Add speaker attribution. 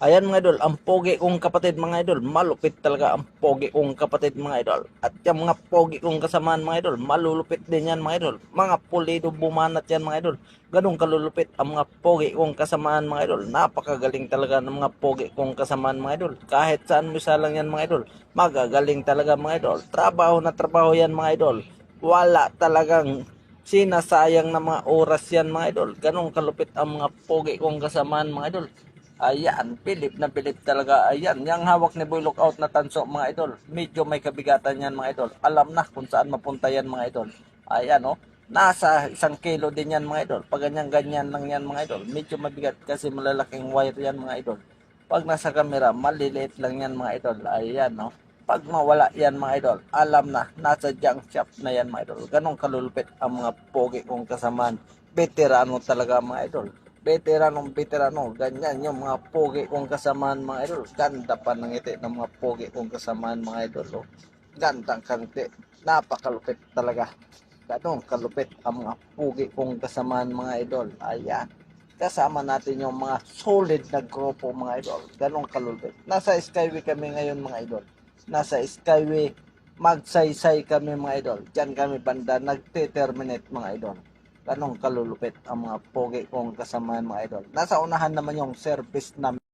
Speaker 1: Ayan mga idol, ang pogi kong kapatid mga idol, malupit talaga ang pogi kong kapatid mga idol. At yung mga pogi kong kasamaan mga idol, malulupit din yan mga idol. Mga pulido bumanat yan mga idol. Ganun kalulupit ang mga pogi kong kasamaan mga idol. Napakagaling talaga ng mga pogi kong kasamaan mga idol. Kahit saan mo lang yan mga idol, magagaling talaga mga idol. Trabaho na trabaho yan mga idol. Wala talagang sinasayang na mga oras yan mga idol. Ganun kalupit ang mga pogi kong kasamaan mga idol. Ayan, bilib na bilib talaga. Ayan, yung hawak ni Boy Lookout na tanso mga idol. Medyo may kabigatan yan mga idol. Alam na kung saan mapunta yan mga idol. Ayan oh, nasa 1 kilo din yan mga idol. Pag ganyan-ganyan lang yan mga idol. Medyo mabigat kasi malalaking wire yan mga idol. Pag nasa camera, maliliit lang yan mga idol. Ayan oh. Pag mawala yan mga idol, alam na, nasa junk shop na yan mga idol. Ganong kalulupit ang mga pogi kong kasamaan. Veterano talaga mga idol. Veterano, ganyan yung mga pogi kong kasamaan mga idol. Ganda pa ng ngiti ng mga pogi kong kasamaan mga idol. Oh. Gandang kanti, napakalupit talaga. Ganong kalupit ang mga pogi kong kasamaan mga idol. Ayan, kasama natin yung mga solid na grupo mga idol. Ganong kalupit. Nasa Skyway kami ngayon mga idol. Nasa Skyway, magsaysay kami mga idol. Diyan kami banda nagte-terminate mga idol. Ganong kalulupit ang mga pogi kong kasamahan mga idol. Nasa unahan naman yung service namin.